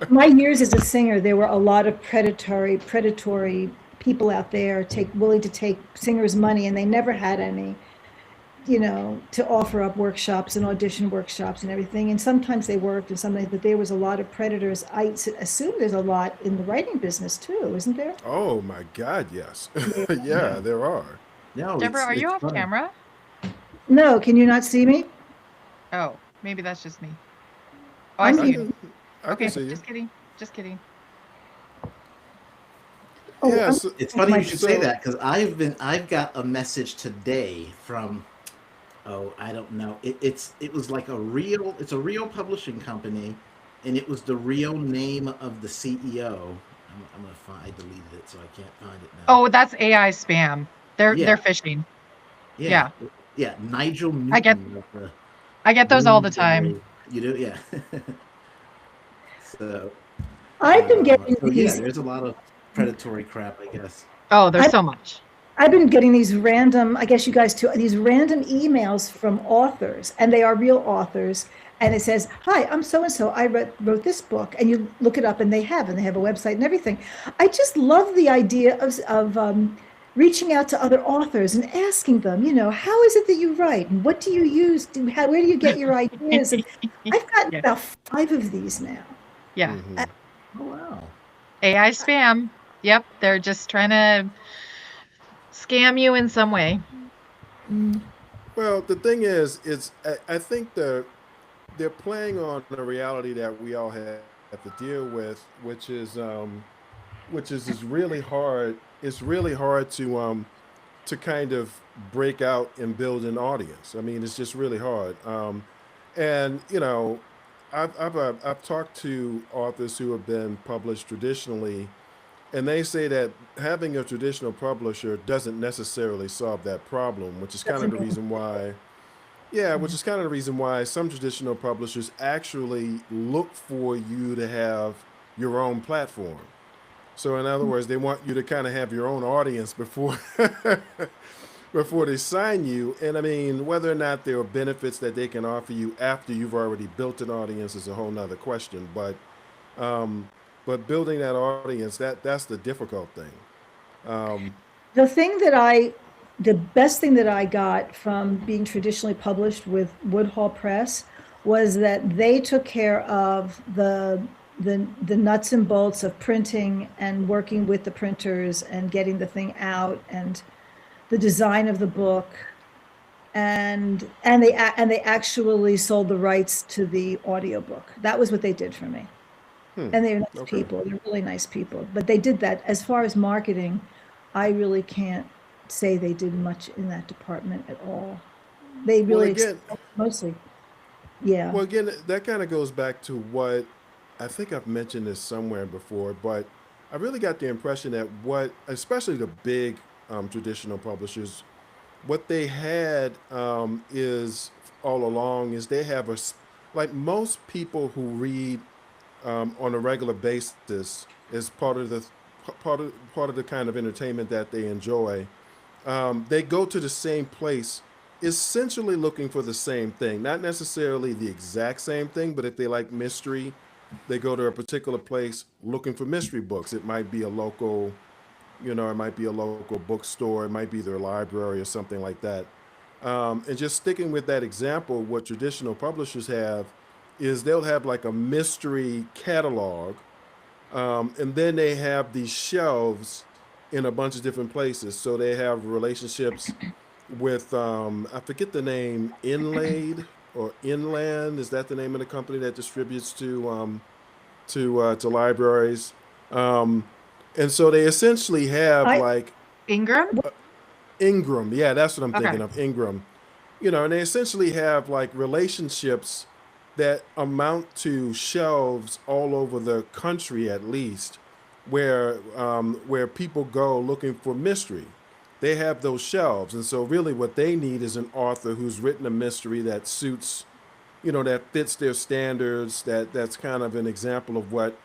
My years as a singer, there were a lot of predatory people out there willing to take singers' money, and they never had any, to offer up workshops and audition workshops and everything. And sometimes they worked and sometimes, but there was a lot of predators. Assume there's a lot in the writing business too, isn't there? Oh my God, yes. Yeah. Yeah, Yeah. there are. No, Deborah, are you it's off funny. camera? No, can you not see me? Oh, maybe that's just me. Oh, I I'm I see here. you. can I can Okay, see you. just kidding. Just kidding. Oh, Yeah, I'm so, It's with funny my you should say so that because I've got a message today from, oh, I don't know. It was like it's a real publishing company, and it was the real name of the CEO. I'm gonna find, I deleted it so I can't find it now. Oh, that's AI spam. They're Yeah, phishing. yeah, Yeah, yeah. Nigel I get Newton of the I get those all the time. Bloomsbury. You do, yeah. So, I've been getting so yeah, these. there's a lot of predatory crap, I guess. Oh, there's I've so much. I've been getting these random, I guess you guys too, these random emails from authors, and they are real authors. And it says, "Hi, I'm so and so. I wrote this book," and you look it up, and they have a website and everything. I just love the idea of reaching out to other authors and asking them, how is it that you write, and what do you use? Where do you get your ideas? And I've gotten Yeah, about 5 of these now. yeah. Uh, mhm. Oh wow. AI spam. Yep, they're just trying to scam you in some way. mm, Well, the thing is, I think they're playing on a reality that we all have to deal with, which is really hard. It's really hard to kind of break out and build an audience. I mean, it's just really hard. And I've talked to authors who have been published traditionally, and they say that having a traditional publisher doesn't necessarily solve that problem, which is kind of doesn't the mean, reason why. Yeah, which yeah. is kind of the reason why some traditional publishers actually look for you to have your own platform. So in other words, they want you to kind of have your own audience before before they sign you. And I mean, whether or not there are benefits that they can offer you after you've already built an audience is a whole nother question. Um, but building that audience, that's the difficult thing. Um, The thing that the best thing that I got from being traditionally published with Woodhall Press was that they took care of the nuts and bolts of printing and working with the printers and getting the thing out and the design of the book, and they actually sold the rights to the audiobook. That was what they did for me. hmm. And they're nice Okay. people. They're really nice people. But they did that. As far as marketing, I really can't say they did much in that department at all. They Well, really again, mostly, yeah. Well, again, that kind of goes back to what I think I've mentioned this somewhere before, but I really got the impression that especially the big traditional publishers, what they had is all along is they have like most people who read on a regular basis is part of the kind of entertainment that they enjoy. They go to the same place, essentially looking for the same thing. Not necessarily the exact same thing, but if they like mystery, they go to a particular place looking for mystery books. It might be a local bookstore, it might be their library or something like that. And just sticking with that example, what traditional publishers have is they'll have like a mystery catalog, and then they have these shelves in a bunch of different places. So they have relationships with I forget the name, Inlaid or Inland. Is that the name of the company that distributes to libraries? Um, and so they essentially have I like Ingram? Ingram. Yeah, that's what I'm Okay. thinking of, Ingram. And they essentially have like relationships that amount to shelves all over the country, at least, where people go looking for mystery. They have those shelves, and so really, what they need is an author who's written a mystery that suits, that fits their standards. That's kind of an example of what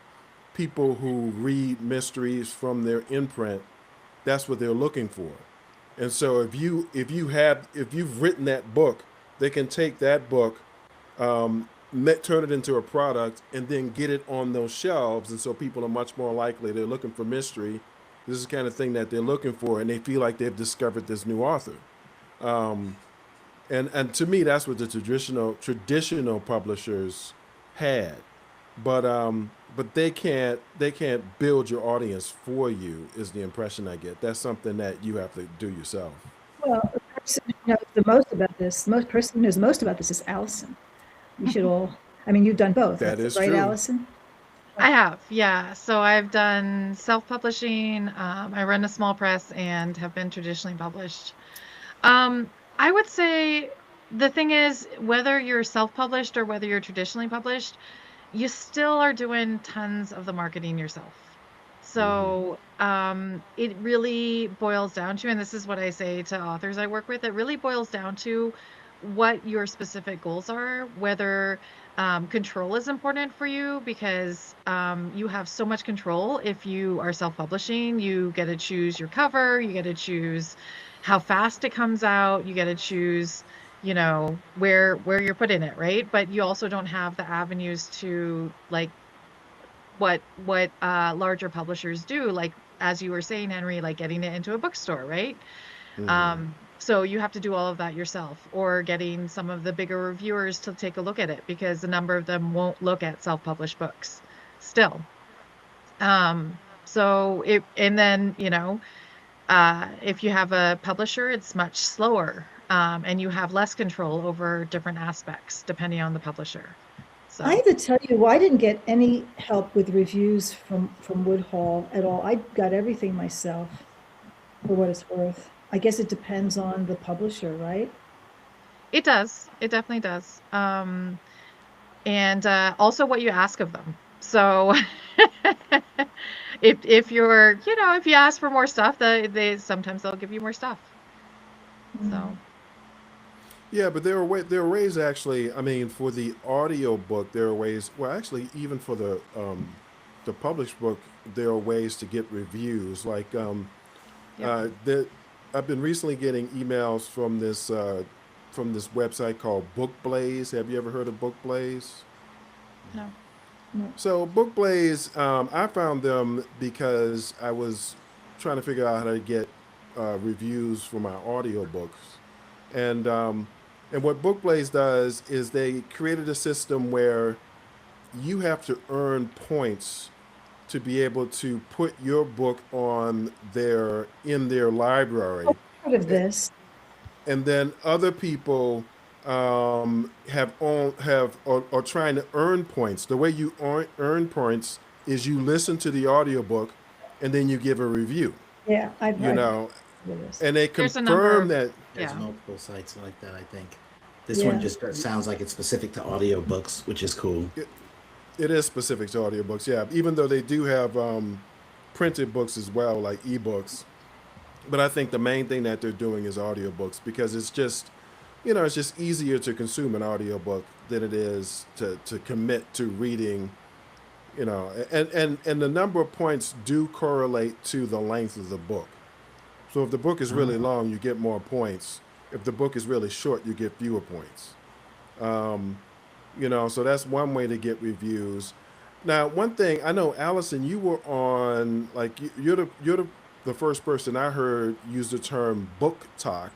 people who read mysteries from their imprint. That's what they're looking for. And so if you've written that book, they can take that book, turn it into a product and then get it on those shelves. And so people are much more likely, they're looking for mystery. This is the kind of thing that they're looking for, and they feel like they've discovered this new author. Um, and to me, that's what the traditional publishers had. But they can't build your audience for you, is the impression I get. That's something that you have to do yourself. Well, the person who knows the most about this, most person who knows most about this is Allison. You should all, I mean, you've done both, That is right, true. Allison? I have, yeah. So I've done self-publishing. I run a small press and have been traditionally published. I would say the thing is, whether you're self-published or whether you're traditionally published, you still are doing tons of the marketing yourself. So it really boils down to, and this is what I say to authors I work with, it really boils down to what your specific goals are, whether control is important for you because you have so much control if you are self-publishing. You get to choose your cover, you get to choose how fast it comes out, you get to choose, you know, where you're putting it, right? But you also don't have the avenues to like what larger publishers do, like as you were saying, Henry, like getting it into a bookstore, right? Hmm. So you have to do all of that yourself, or getting some of the bigger reviewers to take a look at it because a number of them won't look at self-published books still. So it, and then, you know, if you have a publisher, it's much slower, and you have less control over different aspects depending on the publisher. I So have to tell you, I didn't get any help with reviews from Woodhall at all. I got everything myself, for what it's worth. I guess it depends on the publisher, right? it does. It definitely does. And also what you ask of them. So if you're, you know, if you ask for more stuff, they sometimes they'll give you more stuff. So Yeah, but there are ways actually. I mean, for the audio book, there are ways. Well, actually, even for the published book, there are ways to get reviews. Like yep. that, I've been recently getting emails from this website called Book Blaze. Have you ever heard of Book Blaze? No. No. So Book Blaze, I found them because I was trying to figure out how to get reviews for my audiobooks. And what Book Blaze does is they created a system where you have to earn points to be able to put your book on their library. Part of this. And then other people are trying to earn points. The way you earn points is you listen to the audiobook and then you give a review, Yeah, I've you heard know, of this. and they There's a number confirm of, that. There's yeah. multiple sites like that, I think. This one Yeah. just sounds like it's specific to audiobooks, which is cool. It is specific to audiobooks, yeah. Even though they do have printed books as well, like ebooks. But I think the main thing that they're doing is audiobooks because it's just, it's just easier to consume an audiobook than it is to commit to reading, and the number of points do correlate to the length of the book. So if the book is really long, you get more points. If the book is really short, you get fewer points. Um, so that's one way to get reviews. Now, one thing I know, Allison, you were on like you're the first person I heard use the term book talk,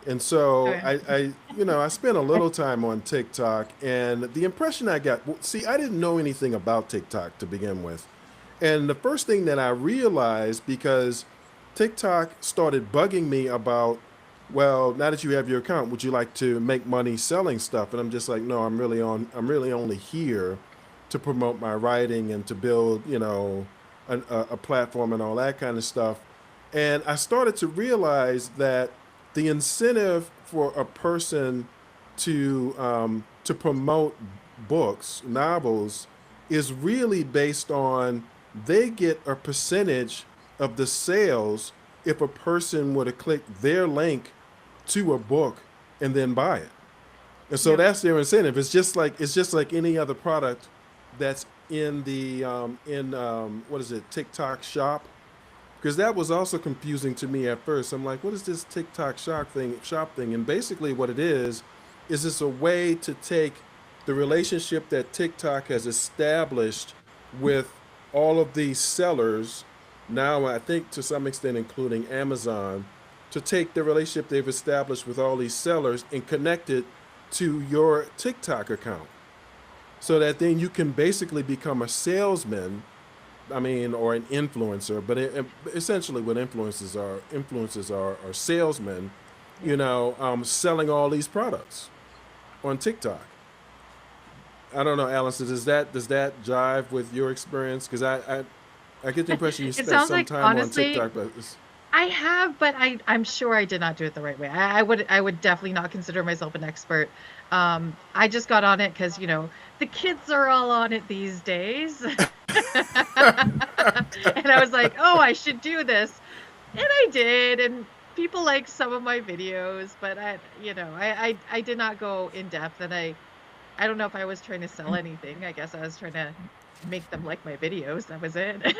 and so Okay. I spent a little time on TikTok, and the impression I got, well, see, I didn't know anything about TikTok to begin with, and the first thing that I realized because TikTok started bugging me about, well, now that you have your account, would you like to make money selling stuff? And I'm just like, no, I'm really only here to promote my writing and to build, a platform and all that kind of stuff. And I started to realize that the incentive for a person to promote books, novels, is really based on they get a percentage of the sales if a person were to click their link to a book and then buy it. And so Yep. that's their incentive. It's just like any other product that's in the what is it, TikTok shop? Because that was also confusing to me at first. I'm like, what is this TikTok shop thing? And basically what it is it's a way to take the relationship that TikTok has established with all of these sellers, now I think to some extent including Amazon, to take the relationship they've established with all these sellers and connect it to your TikTok account. So that then you can basically become a salesman, I mean, or an influencer, but essentially what influencers are salesmen, selling all these products on TikTok. I don't know, Allison, does that jive with your experience? Because I get the impression you It spent sounds some like, time honestly, on TikTok, but it's, I have, but I'm sure I did not do it the right way. I would definitely not consider myself an expert. I just got on it because, the kids are all on it these days. And I was like, oh, I should do this. And I did. And people like some of my videos, but I did not go in depth. And I don't know if I was trying to sell anything. I guess I was trying to make them like my videos. That was it.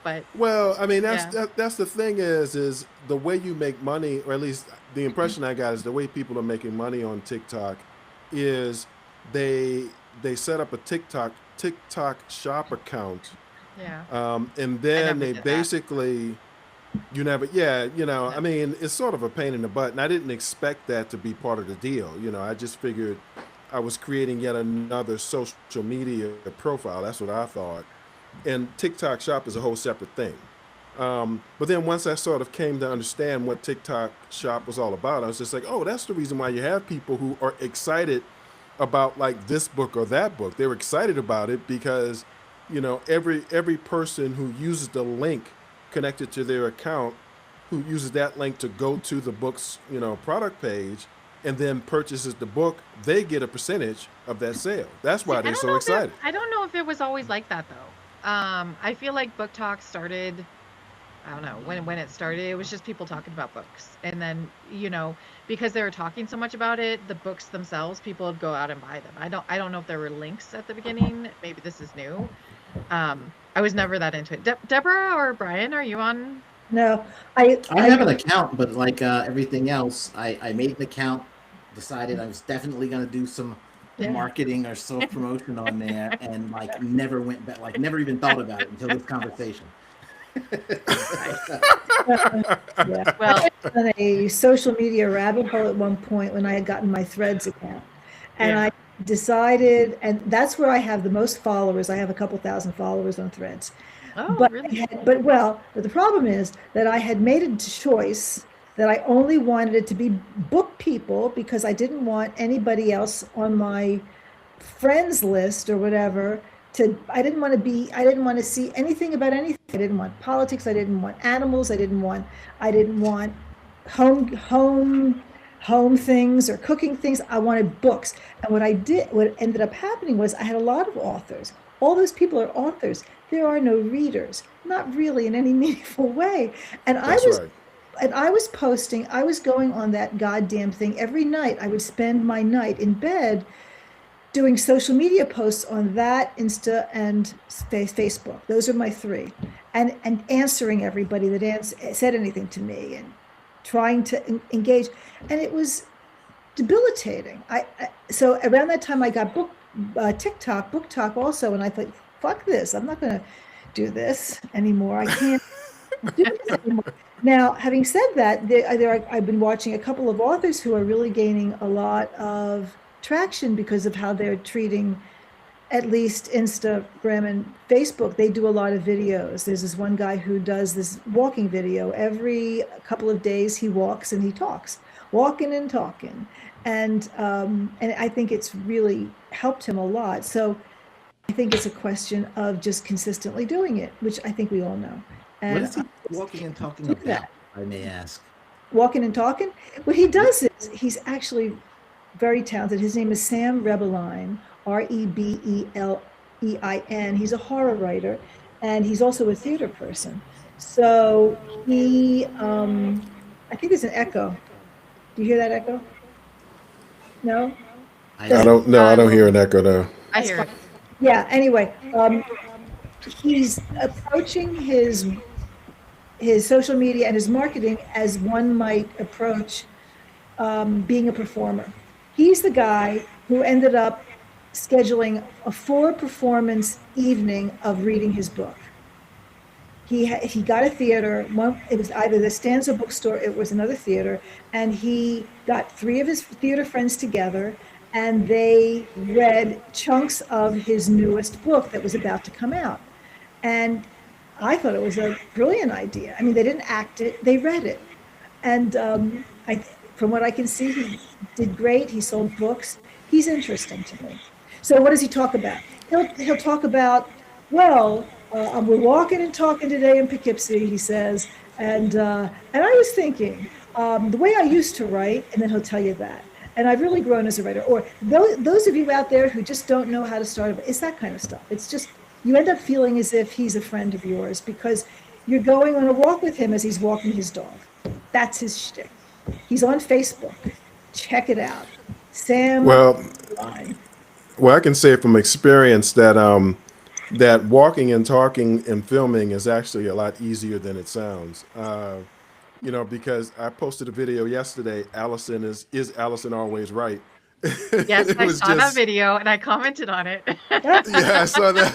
But well, I mean, yeah. that's the thing is the way you make money, or at least the impression I got is the way people are making money on TikTok is they set up a TikTok shop account, Yeah. and I then never they did that. basically I mean, it's sort of a pain in the butt, and I didn't expect that to be part of the deal. I just figured I was creating yet another social media profile. That's what I thought. And TikTok Shop is a whole separate thing. But then once I sort of came to understand what TikTok Shop was all about, I was just like, oh, that's the reason why you have people who are excited about like this book or that book. They were excited about it because, every person who uses the link connected to their account, who uses that link to go to the book's, product page and then purchases the book, they get a percentage of that sale. That's See, why they're so excited. I don't know if it was always like that though. I feel like Book Talk started, I don't know, when it started, it was just people talking about books. And then, because they were talking so much about it, the books themselves, people would go out and buy them. I don't know if there were links at the beginning. Maybe this is new. I was never that into it. Deborah or Brian, are you on? No, I have an account, but like everything else, I made an account, decided I was definitely going to do some Yeah. marketing or self promotion on there, and like never went back, like never even thought about it until this conversation. Yeah. Well, I was on a social media rabbit hole at one point when I had gotten my Threads account. And Yeah. I decided, and that's where I have the most followers. I have a couple thousand followers on Threads. oh, But really? but the problem is that I had made a choice that I only wanted it to be book people because I didn't want anybody else on my friends list or whatever I didn't want to see anything about anything. I didn't want politics. I didn't want animals. I didn't want home things or cooking things. I wanted books. And what ended up happening was I had a lot of authors. All those people are authors. There are no readers, not really in any meaningful way. And That's right. I was posting, I was going on that goddamn thing every night. I would spend my night in bed doing social media posts on that, Insta, and Facebook. Those are my three. And answering everybody that said anything to me and trying to engage. And it was debilitating. So around that time I got Book Talk also, and I thought, fuck this. I'm not going to do this anymore. I can't do this anymore. Now, having said that, I've been watching a couple of authors who are really gaining a lot of traction because of how they're treating at least Instagram and Facebook. They do a lot of videos. There's this one guy who does this walking video. Every couple of days he walks and he talks, walking and talking. And I think it's really helped him a lot. So I think it's a question of just consistently doing it, which I think we all know. And What is he walking and talking do about? that. I may ask. Walking and talking. What he does is he's actually very talented. His name is Sam Rebeline, Rebelein. He's a horror writer, and he's also a theater person. So he, I think there's an echo. Do you hear that echo? No? I don't know. I don't hear an echo though. I hear it. Yeah, anyway, he's approaching his social media and his marketing as one might approach being a performer. He's the guy who ended up scheduling a 4-performance evening of reading his book. He got a theater. It was either the Stanza Bookstore, it was another theater, and he got 3 of his theater friends together, and they read chunks of his newest book that was about to come out. And I thought it was a brilliant idea. I mean, they didn't act it; they read it, and from what I can see, he did great. He sold books. He's interesting to me. So, what does he talk about? He'll talk about, well, we're walking and talking today in Poughkeepsie, he says, and I was thinking, the way I used to write, and then he'll tell you that. And I've really grown as a writer. Or those of you out there who just don't know how to start, it's that kind of stuff. It's just, you end up feeling as if he's a friend of yours because you're going on a walk with him as he's walking his dog. That's his shtick. He's on Facebook. Check it out. Sam Well, Line. well, I can say from experience that that walking and talking and filming is actually a lot easier than it sounds. Because I posted a video yesterday. Allison is Allison always right? Yes, It I was saw that just video and I commented on it. yeah, I saw that.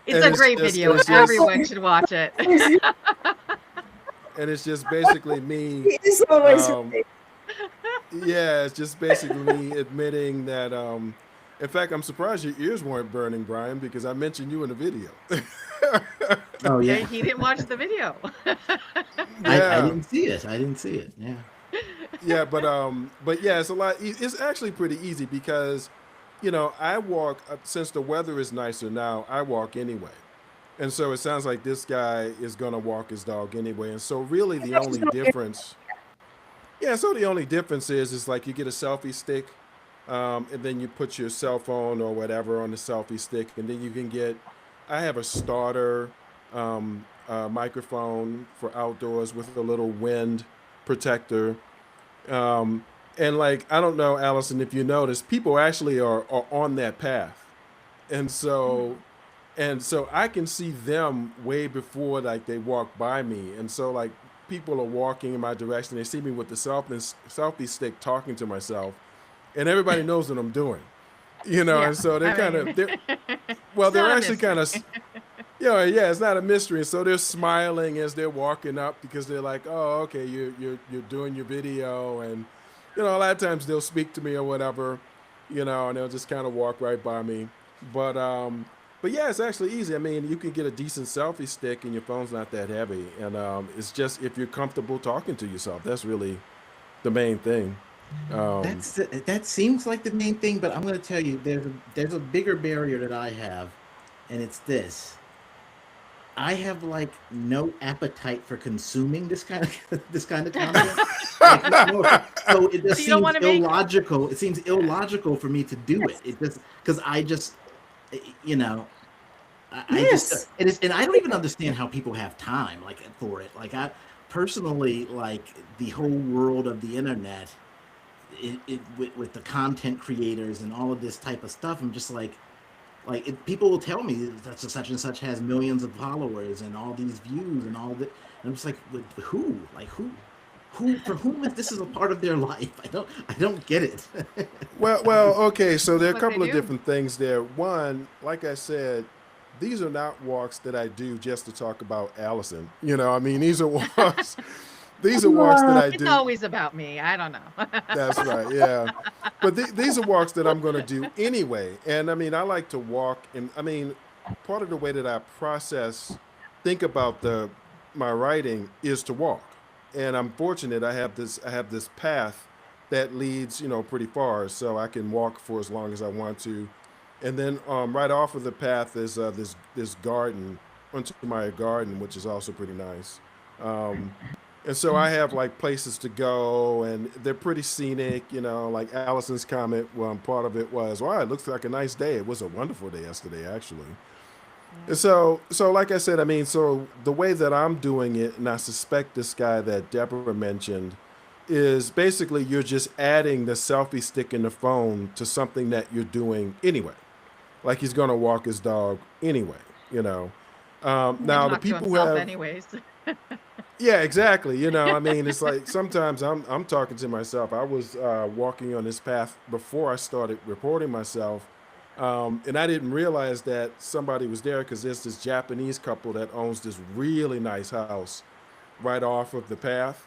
It's and a great video. it's just Everyone should watch it. and it's just basically me. He is always Um, right. yeah, it's just basically me admitting that. In fact, I'm surprised your ears weren't burning, Brian, because I mentioned you in the video. Oh Okay, yeah, he didn't watch the video. I Yeah. didn't see it. I didn't see it. Yeah. Yeah, but yeah, it's a lot. It's actually pretty easy because, I walk since the weather is nicer now. I walk anyway, and so it sounds like this guy is gonna walk his dog anyway. And so really, the That's just only not fair. difference, yeah, so the only difference is like you get a selfie stick, and then you put your cell phone or whatever on the selfie stick, and then you can get. I have a starter microphone for outdoors with a little wind protector. Um, and like, I don't know, Allison, if you notice, people actually are on that path. And so, and so I can see them way before like they walk by me. And so like people are walking in my direction. They see me with the selfie stick talking to myself and everybody knows what I'm doing, Yeah, and so they're I kind mean, of, they're, well, it's they're not a actually kind mystery. of, yeah, it's not a mystery. And so they're smiling as they're walking up because they're like, "Oh, okay, you're doing your video," and a lot of times they'll speak to me or whatever, and they'll just kind of walk right by me. But but yeah, it's actually easy. I mean, you can get a decent selfie stick, and your phone's not that heavy, and it's just if you're comfortable talking to yourself, that's really the main thing. Um, That seems like the main thing, but I'm going to tell you, there's a bigger barrier that I have, and it's this. I have like no appetite for consuming this kind of this kind of content. Like so it So just you don't seems want to make it? illogical. It seems illogical for me to do it. It just because I just you know I just Yes. it is, and I don't even understand how people have time like for it. Like I personally like the whole world of the internet. With the content creators and all of this type of stuff, I'm just people will tell me that such and such has millions of followers and all these views and all that. And I'm just like, with who? Like who for whom is this is a part of their life? I don't get it. well, okay. So there are a What they couple of do. different things there. One, like I said, these are not walks that I do just to talk about Allison. I mean, these are walks. These are Come walks that on. I It's do. always about me. I don't know. That's right. Yeah. But these are walks that I'm going to do anyway. And I mean, I like to walk. And I mean, part of the way that I think about my writing is to walk. And I'm fortunate I have this path that leads, pretty far. So I can walk for as long as I want to. And then right off of the path is this garden onto my garden, which is also pretty nice. Um, and so I have like places to go, and they're pretty scenic. Like Allison's comment. Well, part of it was, "Wow, it looks like a nice day." It was a wonderful day yesterday, actually. And Mm. so like I said, I mean, so the way that I'm doing it, and I suspect this guy that Deborah mentioned, is basically you're just adding the selfie stick in the phone to something that you're doing anyway. Like he's gonna walk his dog anyway. And Now the talk to people who himself have anyways. Yeah, exactly. You know, I mean, it's like sometimes I'm talking to myself. I was walking on this path before I started reporting myself, and I didn't realize that somebody was there because there's this Japanese couple that owns this really nice house right off of the path.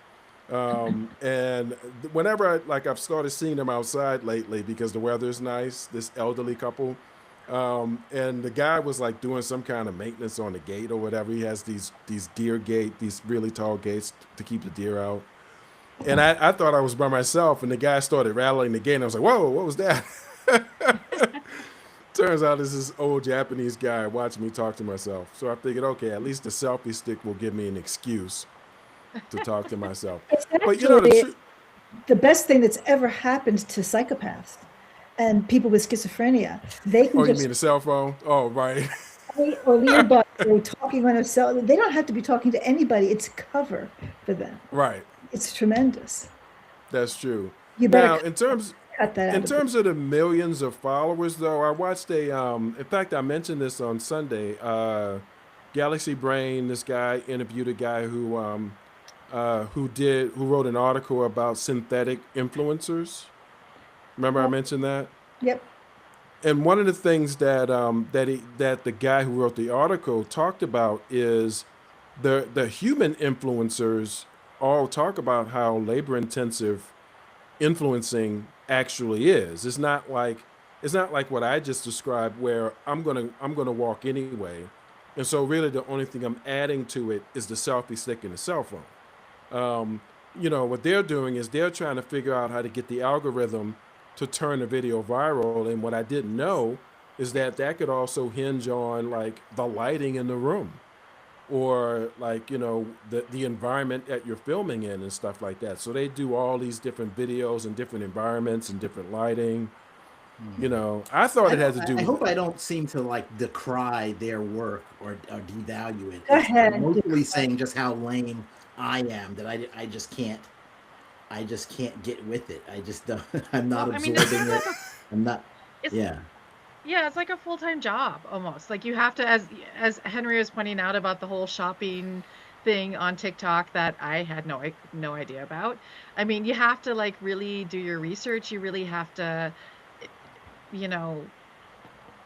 And whenever I've started seeing them outside lately because the weather is nice, this elderly couple, and the guy was like doing some kind of maintenance on the gate or whatever. He has these deer gate, these really tall gates to keep the deer out. And I thought I was by myself, and the guy started rattling the gate, and I was like, "Whoa, what was that?" Turns out this is old Japanese guy watching me talk to myself. So I figured, okay, at least the selfie stick will give me an excuse to talk to myself. It's But you know the actually truth. the best thing that's ever happened to psychopaths and people with schizophrenia. They can Oh, you just mean a cell phone? Oh, right. play or earbuds or talking on a cell. They don't have to be talking to anybody. It's cover for them. Right. It's tremendous. That's true. You Now, better in terms cut that in out of it. terms of the millions of followers, though, I watched in fact, I mentioned this on Sunday. Galaxy Brain, this guy interviewed a guy who wrote an article about synthetic influencers. Remember I Oh, mentioned that? yep. And one of the things that the guy who wrote the article talked about is the human influencers all talk about how labor intensive influencing actually is. It's not like what I just described where I'm gonna walk anyway. And so really the only thing I'm adding to it is the selfie stick and the cell phone. Um, what they're doing is they're trying to figure out how to get the algorithm to turn the video viral. And what I didn't know is that that could also hinge on like the lighting in the room or like the environment that you're filming in and stuff like that. So they do all these different videos and different environments and different lighting. I thought I it had don't. to I do. hope I don't seem to like decry their work or devalue it. Go I'm ahead. mostly saying just how lame I am that I just can't. I just can't get with it. I just don't. I'm not Well, I mean, it's absorbing sort of it. like a I'm not. it's Yeah. yeah, it's like a full-time job almost. Like you have to, as Henry was pointing out about the whole shopping thing on TikTok that I had no idea about. I mean, you have to like really do your research. You really have to, you know,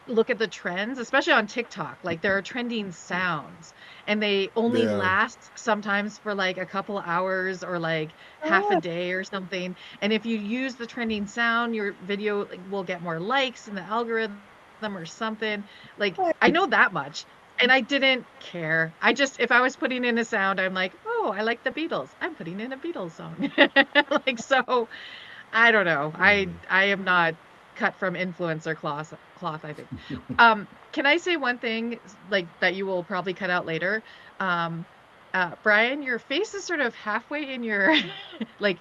look at the trends, especially on TikTok. Like there are trending sounds and they only Yeah. last sometimes for like a couple hours or like half a Oh, day or something. And if you use the trending sound, your video like, will get more likes in the algorithm or something. Like I know that much. And I didn't care. I just, if I was putting in a sound, I'm like, oh, I like the Beatles. I'm putting in a Beatles song. Like, so I don't know. I Mm. I am not cut from influencer cloth, I think. Can I say one thing like that you will probably cut out later? Um, Brian, your face is sort of halfway in your like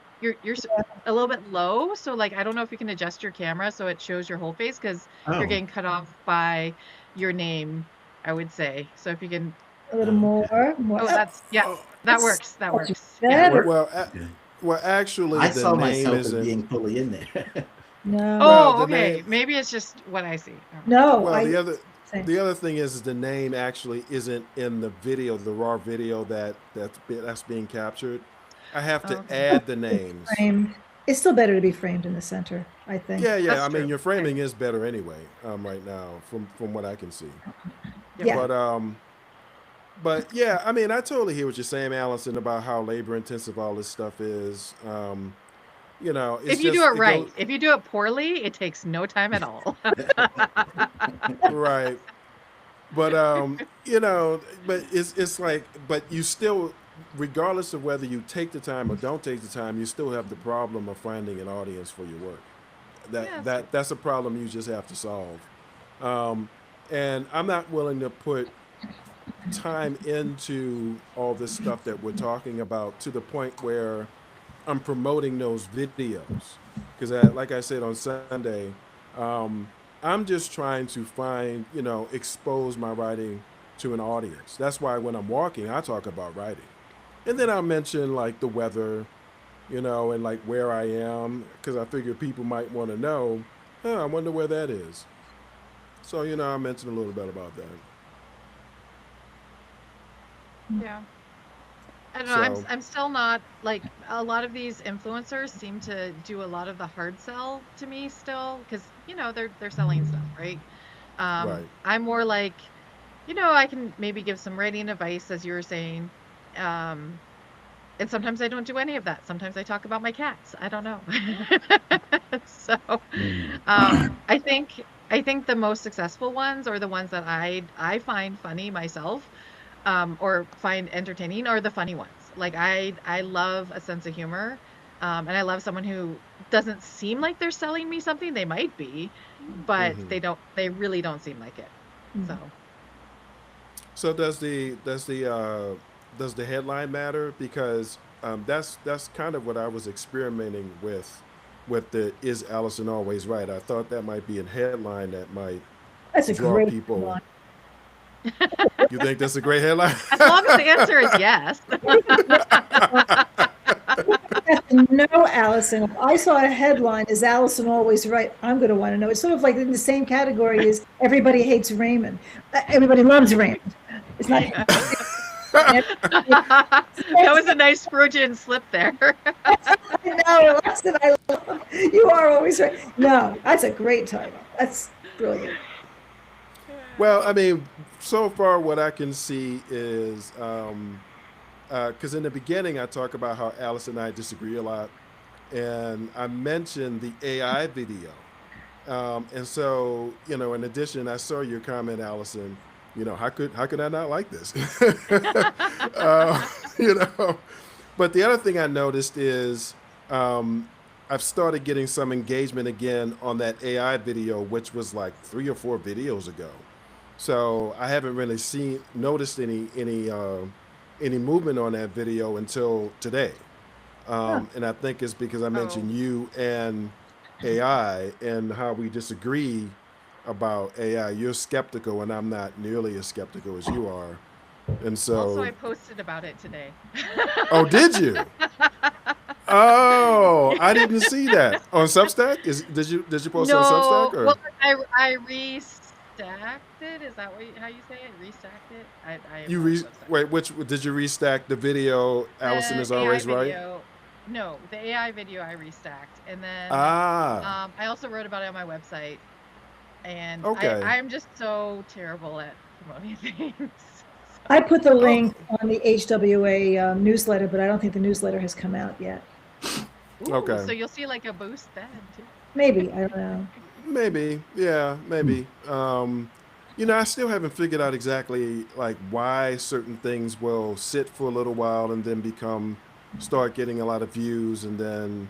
a little bit low, so like I don't know if you can adjust your camera so it shows your whole face because you're Oh. getting cut off by your name, I would say. So if you can, a little Oh. Okay. more. oh, Oh, that's yeah, Oh, that that's works. That much works. Yeah. better. well, Okay. actually, I the saw name myself as isn't. being fully in there. No, Well, Oh, the okay. name. Maybe it's just what I see. I don't know. no, Well, I the other say the other thing is the name actually isn't in the video, the raw video that's being captured. I have Oh, to okay. add the names. framed. It's still better to be framed in the center, I think. Yeah, yeah. That's I mean, true. your Okay. framing is better anyway, right now, from what I can see. Yep. Yeah. But yeah, I mean, I totally hear what you're saying, Allison, about how labor intensive all this stuff is. It's If you do just it it goes right. If you do it poorly, it takes no time at all. right. But but it's like, but you still, regardless of whether you take the time or don't take the time, you still have the problem of finding an audience for your work. That Yeah, that's true. that that's a problem you just have to solve. Um, and I'm not willing to put time into all this stuff that we're talking about to the point where I'm promoting those videos because, like I said on Sunday, um, I'm just trying to expose my writing to an audience. That's why when I'm walking, I talk about writing, and then I'll mention like the weather, and like where I am because I figure people might want to know. I wonder where that is. So I mentioned a little bit about that. Yeah. I don't know. So I'm still not like a lot of these influencers seem to do a lot of the hard sell to me still because they're selling stuff, right? right. I'm more like, I can maybe give some writing advice as you were saying. Um, and sometimes I don't do any of that. Sometimes I talk about my cats. I don't know. So, I think the most successful ones or the ones that I find funny myself, or find entertaining are the funny ones. Like I love a sense of humor, and I love someone who doesn't seem like they're selling me something. They might be, but Hmm. they don't. They really don't seem like it. So. So does the headline matter? Because that's kind of what I was experimenting with the "Is Allison always right?" I thought that might be a headline that might That's a draw great people. one. You think that's a great headline? As long as the answer is yes. No, Allison. If I saw a headline, "Is Allison always right?" I'm going to want to know. It's sort of like in the same category as "Everybody hates Raymond." Everybody loves Raymond. It's not. That was a nice Freudian slip there. No, Allison, I love. You are always right. No, that's a great title. That's brilliant. Well, I mean, so far what I can see is because in the beginning I talk about how Alice and I disagree a lot, and I mentioned the AI video. And so, in addition, I saw your comment, Allison. How could I not like this? uh, you know. But the other thing I noticed is um, I've started getting some engagement again on that AI video, which was like 3 or 4 videos ago. So I haven't really seen noticed any movement on that video until today. Huh. And I think it's because I Oh. mentioned you and AI and how we disagree about AI. You're skeptical, and I'm not nearly as skeptical as you are. And Also, so, I posted about it today. oh, did you? Oh, I didn't see that on Substack. Did you post it on Substack No, well, or I restacked it. Is that how you say it? Restacked it? I am you not a re Substack wait? person. Which did you restack the video? Allison The is AI always right. video, no, the AI video I restacked, and then Ah, I also wrote about it on my website, and okay. I'm just so terrible at promoting things. I put the Oh, link on the HWA newsletter, but I don't think the newsletter has come out yet. Ooh, okay. so you'll see like a boost then too. Maybe, I don't know. Maybe, yeah, maybe. I still haven't figured out exactly like why certain things will sit for a little while and then start getting a lot of views and then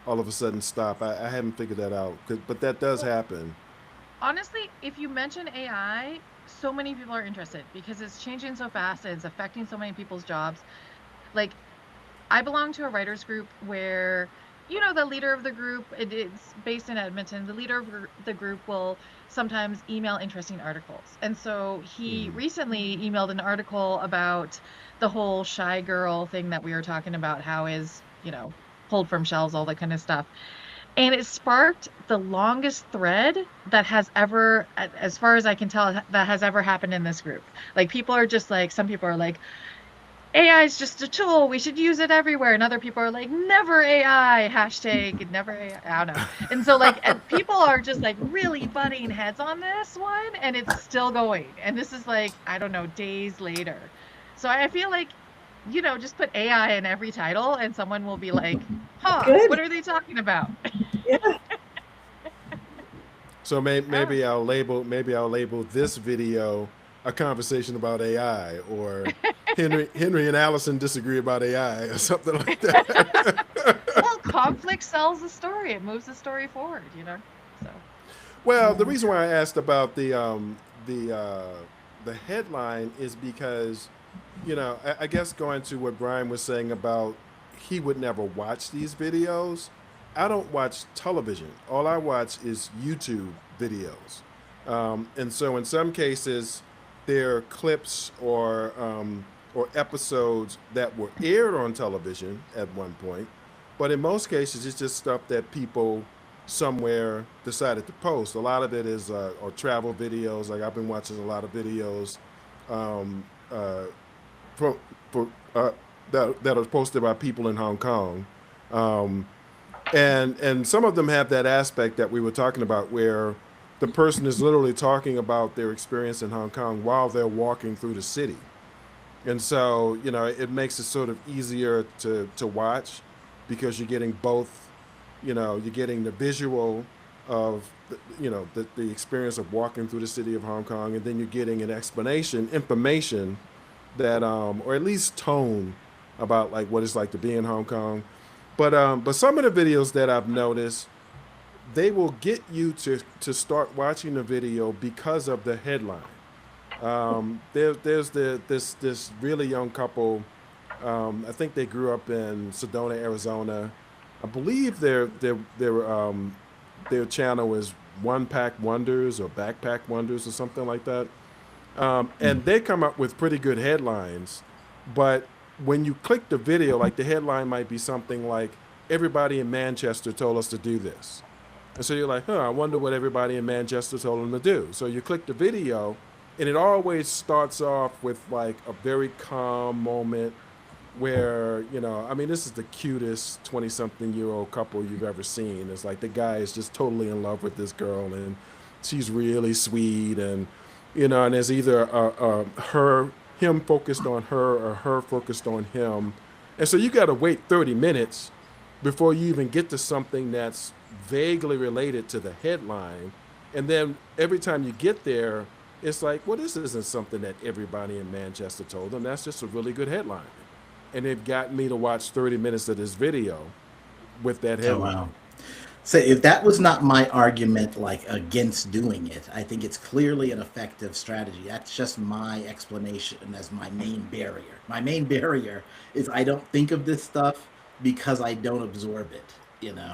all of a sudden stop. I haven't figured that out, but that does Well, happen. honestly, if you mention AI, so many people are interested because it's changing so fast and it's affecting so many people's jobs. Like, I belong to a writers group where, the leader of the group, it's based in Edmonton, the leader of the group will sometimes email interesting articles. And so he Hmm. recently emailed an article about the whole shy girl thing that we were talking about, how is, pulled from shelves, all that kind of stuff. And it sparked the longest thread that has ever, as far as I can tell, that has ever happened in this group. Like, people are just like, some people are like, AI is just a tool. We should use it everywhere. And other people are like, never AI, hashtag never AI. I don't know. And so, like, people are just like really butting heads on this one, and it's still going. And this is like, I don't know, days later. So I feel like, just put AI in every title, and someone will be like, huh, what Good. are they talking about? Yeah. So Oh. maybe I'll label this video a conversation about AI, or Henry and Allison disagree about AI, or something like that. Well, conflict sells the story. It moves the story forward. So, Well, the Yeah. reason why I asked about the the headline is because, I guess going to what Brian was saying about he would never watch these videos. I don't watch television. All I watch is YouTube videos, and so in some cases, there are clips or episodes that were aired on television at one point, but in most cases, it's just stuff that people somewhere decided to post. A lot of it is or travel videos. Like I've been watching a lot of videos um, uh, for for that are posted by people in Hong Kong. And some of them have that aspect that we were talking about where the person is literally talking about their experience in Hong Kong while they're walking through the city. And so, it makes it sort of easier to watch because you're getting both, you're getting the visual of, the experience of walking through the city of Hong Kong, and then you're getting an information that, or at least tone about like what it's like to be in Hong Kong. But some of the videos that I've noticed, they will get you to start watching the video because of the headline. There's this really young couple. I think they grew up in Sedona, Arizona. I believe their channel is One Pack Wonders or Backpack Wonders or something like that. And they come up with pretty good headlines, but when you click the video, like the headline might be something like, "Everybody in Manchester told us to do this." And so you're like, I wonder what everybody in Manchester told them to do. So you click the video, and it always starts off with like a very calm moment where, this is the cutest 20-something-year-old couple you've ever seen. It's like the guy is just totally in love with this girl, and she's really sweet, and, and there's either him focused on her or her focused on him. And so you got to wait 30 minutes before you even get to something that's vaguely related to the headline. And then every time you get there, it's like, well, this isn't something that everybody in Manchester told them. That's just a really good headline. And it got me to watch 30 minutes of this video with that headline. Oh, wow. So if that was not my argument, like against doing it, I think it's clearly an effective strategy. That's just my explanation as my main barrier. My main barrier is I don't think of this stuff because I don't absorb it, And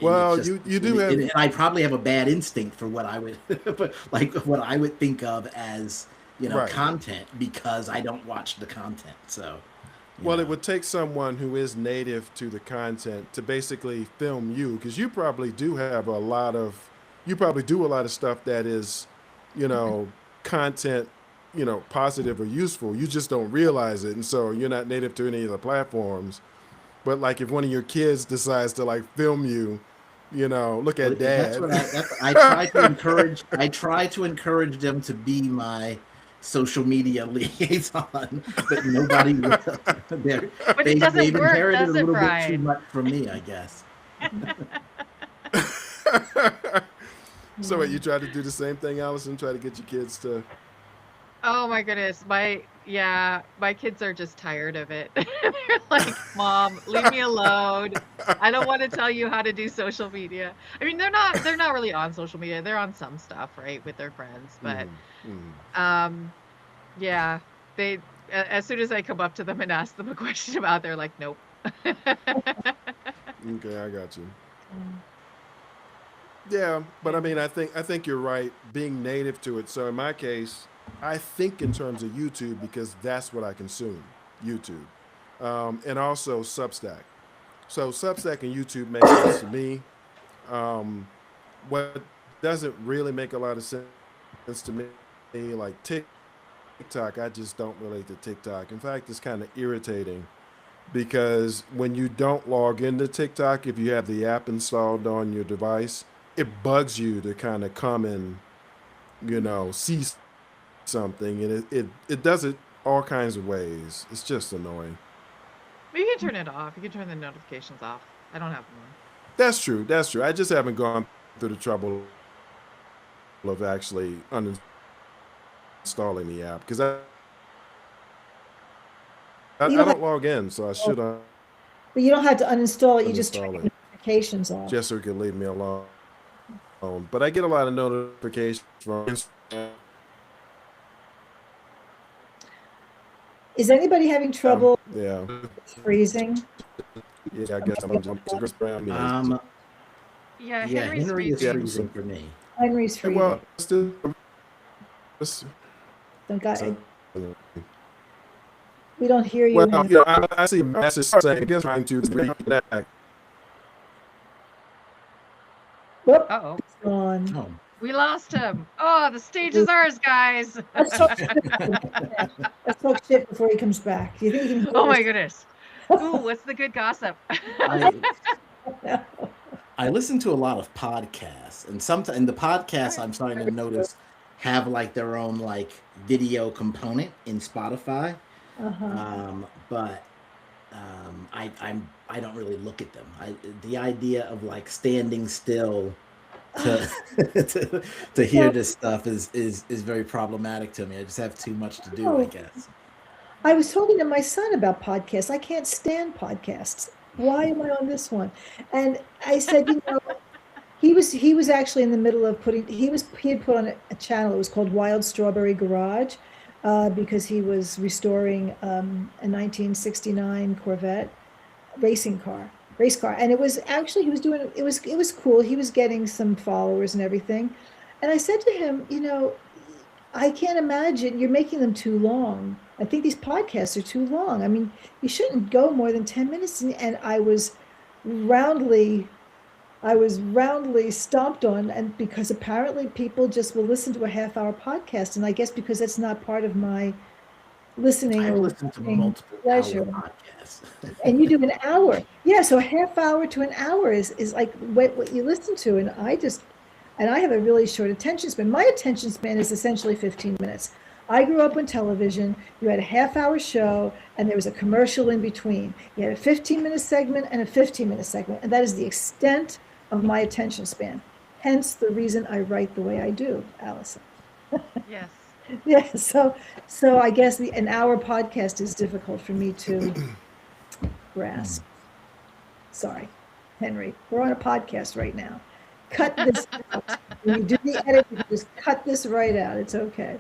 well, it's just, you do have. and I probably have a bad instinct for what I would, like what I would think of as, Right. content because I don't watch the content. So. Well, it would take someone who is native to the content to basically film you, because you probably do a lot of stuff that is, content, positive or useful. You just don't realize it. And so you're not native to any of the platforms. But like if one of your kids decides to like film you, look at dad. I try to encourage them to be my social media liaison, but nobody will. But it doesn't they've work, inherited does a it, little bit too Brian? much from me, I guess. So wait, you try to do the same thing, Allison? Try to get your kids to. Oh my goodness, my kids are just tired of it. They're like, "Mom, leave me alone. I don't want to tell you how to do social media." I mean, they're not really on social media. They're on some stuff, right, with their friends, but yeah, they as soon as I come up to them and ask them a question about it, they're like, "Nope." Okay, I got you. Yeah, but I mean, I think you're right. Being native to it. So in my case, I think in terms of YouTube because that's what I consume, YouTube, and also Substack. So Substack and YouTube make sense to me. What doesn't really make a lot of sense to me, like TikTok, I just don't relate to TikTok. In fact, it's kind of irritating because when you don't log into TikTok, if you have the app installed on your device, it bugs you to kind of come and, see something, and it does it all kinds of ways. It's just annoying. You can turn it off. You can turn the notifications off. I don't have them on. That's true. I just haven't gone through the trouble of actually uninstalling the app because I don't log in, so I should. But you don't have to uninstall it. You just Uninstall turn it. the notifications off. just so it can leave me alone. But I get a lot of notifications from Instagram. Is anybody having trouble Yeah, freezing? I guess I'm jumping. Yeah, Yeah, Henry's Henry is freezing. freezing for me. Henry's freezing. Well, still, The guy, we don't hear you. well, Henry. I see messages saying again trying to reconnect. Whoop, Uh-oh. it's gone. Oh, We lost him. Oh, the stage is ours, guys. Let's talk shit. Let's talk shit before he comes back. Do you think he can hear Oh my us? goodness. Ooh, what's the good gossip? I listen to a lot of podcasts, and sometimes the podcasts I'm starting to notice have like their own like video component in Spotify. But I don't really look at them. The idea of like standing still to to hear this stuff is very problematic to me. I just have too much to do, I guess. I was talking to my son about podcasts. I can't stand podcasts. Why am I on this one? And I said, he was actually in the middle of he had put on a channel. It was called Wild Strawberry Garage, because he was restoring a 1969 Corvette race car, and it was actually it was cool. He was getting some followers and everything, and I said to him, I can't imagine you're making them too long. I think these podcasts are too long. I mean, you shouldn't go more than 10 minutes. And roundly I was roundly stomped on, and because apparently people just will listen to a half-hour podcast, and I guess because that's not part of my listening I've or listened to watching multiple pleasure. hour podcasts. And you do an hour. Yeah, so a half hour to an hour is like what you listen to. And I have a really short attention span. My attention span is essentially 15 minutes. I grew up on television. You had a half-hour show, and there was a commercial in between. You had a 15-minute segment and a 15-minute segment, and that is the extent of my attention span. Hence the reason I write the way I do, Allison. Yes. Yeah, so I guess an hour podcast is difficult for me to grasp. Sorry, Henry. We're on a podcast right now. Cut this out. When you do the edit, you just cut this right out. It's okay.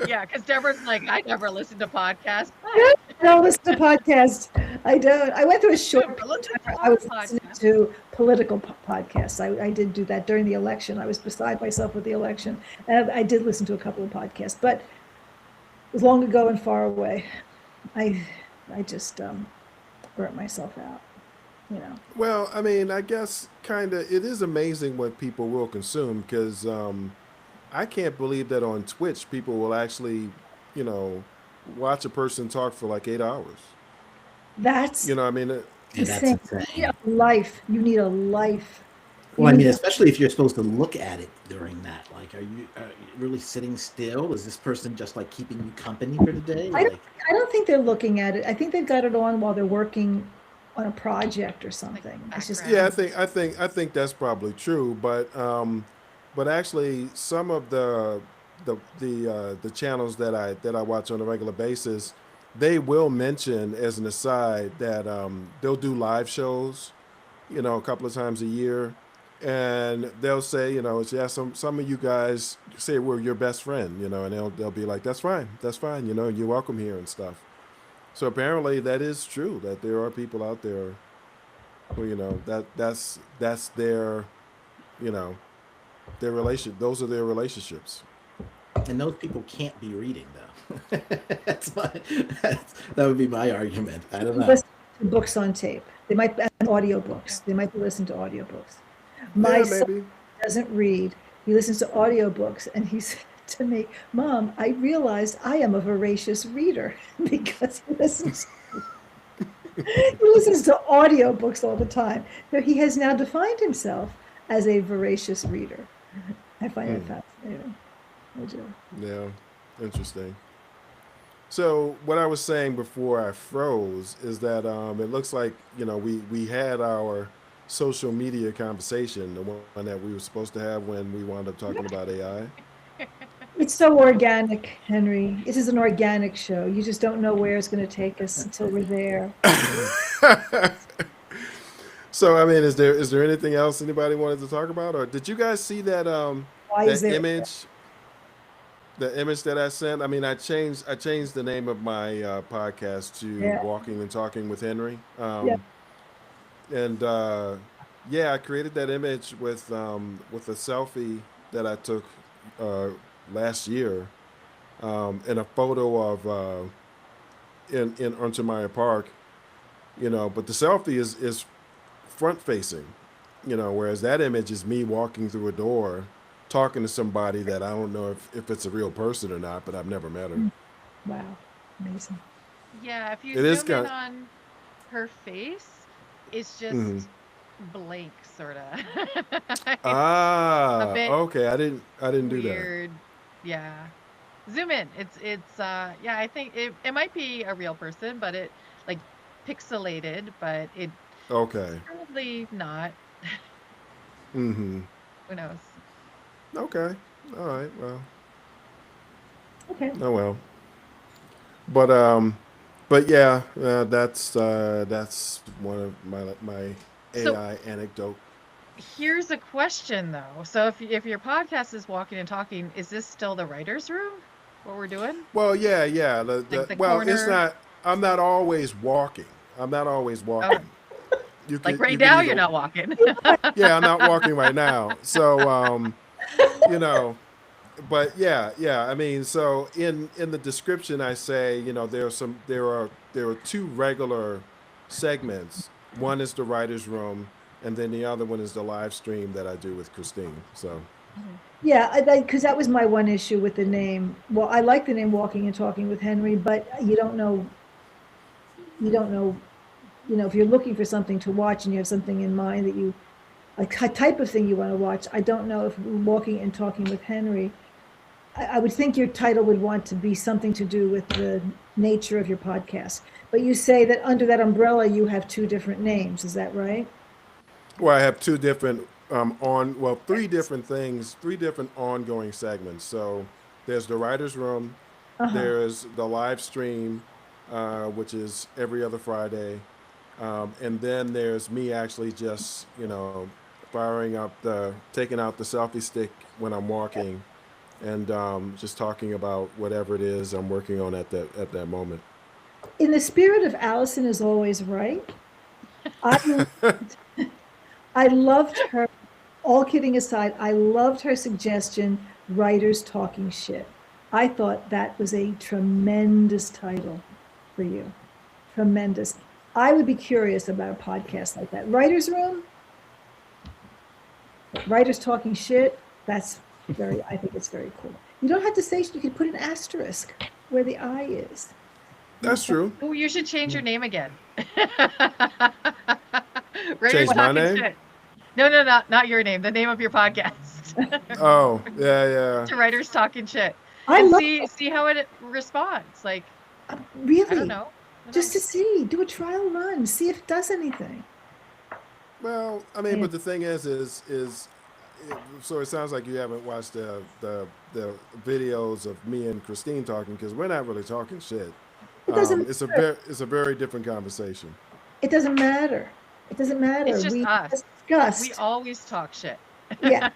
Yeah, because Deborah's like, I never listen to podcasts. I don't listen to podcasts. I don't. I went through a short Never listen to I was podcasts. listening to political podcasts. I did do that during the election. I was beside myself with the election. And I did listen to a couple of podcasts, but it was long ago and far away. I just burnt myself out, Well, I mean, I guess kind of it is amazing what people will consume because I can't believe that on Twitch people will actually, you know, watch a person talk for like 8 hours. That's I mean, Yeah, that's insane. You need insane. a life. You need a life. You Well, I mean, need- especially if you're supposed to look at it during that. Like, are you really sitting still? Is this person just like keeping you company for the day? I Like, I don't think they're looking at it. I think they've got it on while they're working on a project or something. It's just yeah, background. I think that's probably true, but actually, some of the channels that I watch on a regular basis, they will mention as an aside that they'll do live shows, a couple of times a year, and they'll say, it's, yeah, some of you guys say we're your best friend, and they'll be like, that's fine, you're welcome here and stuff. So apparently that is true that there are people out there who, that's their, you know, their relation. Those are their relationships. and those people can't be reading though. That would be my argument. I don't know. listen to books on tape. They might be audiobooks. They might be listening to audiobooks. My Yeah, son maybe. doesn't read. He listens to audiobooks, and he said to me, "Mom, I realized I am a voracious reader because he listens to audiobooks all the time. So he has now defined himself as a voracious reader. I find it fascinating. I do. Yeah, interesting. So what I was saying before I froze is that it looks like we had our social media conversation, the one that we were supposed to have when we wound up talking about AI. It's so organic, Henry. This is an organic show. You just don't know where it's going to take us until we're there. So I mean, is there anything else anybody wanted to talk about, or did you guys see that Why is that there? image? The image that I sent. I mean, I changed the name of my podcast to Yeah, Walking and Talking with Henry. yeah. And yeah, I created that image with a selfie that I took uh, last year, and a photo of in Untermeyer Park. But the selfie is front facing, whereas that image is me walking through a door, talking to somebody that I don't know if it's a real person or not, but I've never met her. Wow, amazing. Yeah, if you It is zoom in kind. on her face, it's Hmm. just blank, sort of. It's a Ah, bit okay. I didn't do that. weird. Yeah. Zoom in. Yeah, I think it might be a real person, but it like pixelated, but it's Okay. probably not. Mm-hmm. Who knows? Okay. All right. Well. Okay. Oh well. But yeah, that's one of my So AI anecdote. here's a question though. So if your podcast is walking and talking, is this still the writer's room? What we're doing? Well, yeah, yeah. Like the Well, it's corner? not. I'm not always walking. I'm not always Oh, walking. You like could right you could now either. you're not walking. Yeah, I'm not walking right now. So you know, but yeah. I mean, so in the description, I say, there are two regular segments. One is the writers' room, and then the other one is the live stream that I do with Christine. So Mhm. Yeah, because that was my one issue with the name. Well, I like the name Walking and Talking with Henry, but you don't know, if you're looking for something to watch and you have something in mind that a type of thing you want to watch, I don't know if Walking and Talking with Henry, I would think your title would want to be something to do with the nature of your podcast. But you say that under that umbrella, you have two different names. Is that right? well, I have two different three different things, three different ongoing segments. So there's the writers' room, Uh-huh. there's the live stream, which is every other Friday, and then there's me actually just taking out the selfie stick when I'm walking, and just talking about whatever it is I'm working on at that moment. In the spirit of Allison is always right, I I loved her, all kidding aside, I loved her suggestion, Writers Talking Shit. I thought that was a tremendous title for you. Tremendous. I would be curious about a podcast like that. Writers Room, Writers Talking Shit, I think it's very cool. You don't have to say, you could put an asterisk where the I is. That's true. Oh, you should change your name again. Writers Change my talking name. shit. No, not your name. The name of your podcast. Oh, yeah, To writers talking shit, I and love see how it responds. Like I don't really, know. just to see, do a trial run, see if it does anything. Well, I mean, but the thing so it sounds like you haven't watched the videos of me and Christine talking, because we're not really talking shit. It doesn't matter. It's a very different conversation. It doesn't matter. It doesn't matter. It's just We us. just We discussed. always talk shit. Yeah,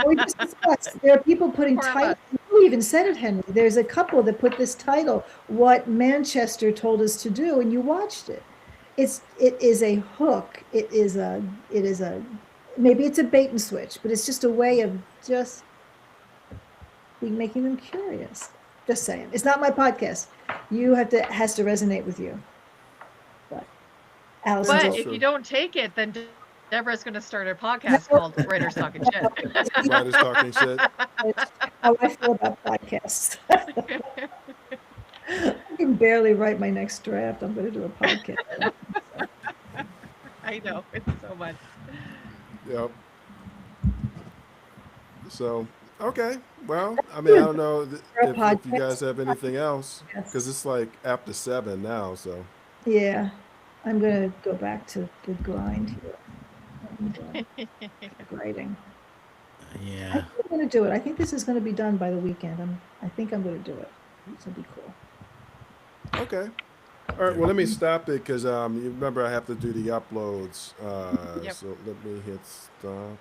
we just discussed. There are people putting Poor of titles. us. You even said it, Henry. There's a couple that put this title, "What Manchester Told Us to Do," and you watched it. It is a hook. It is a maybe it's a bait and switch, but it's just a way of just making them curious. Just saying. It's not my podcast. Has to resonate with you. But Allison's But That's if true. you don't take it, then Deborah's going to start a podcast called Writers Talking Shit. Writers talking shit. how I feel about podcasts. I can barely write my next draft. I'm going to do a podcast. I know it's so much. Yep. So, okay. Well, I mean, I don't know For a if you guys podcast. have anything else, Yes. because it's like after 7 now. So, Yeah, I'm going to go back to the grind here. And, writing. I Yeah. think I'm going to do it. I think this is going to be done by the weekend. I think I'm going to do it. This will be cool. okay. All right. Well, let me stop it, because you remember I have to do the uploads. Yep. So let me hit stop.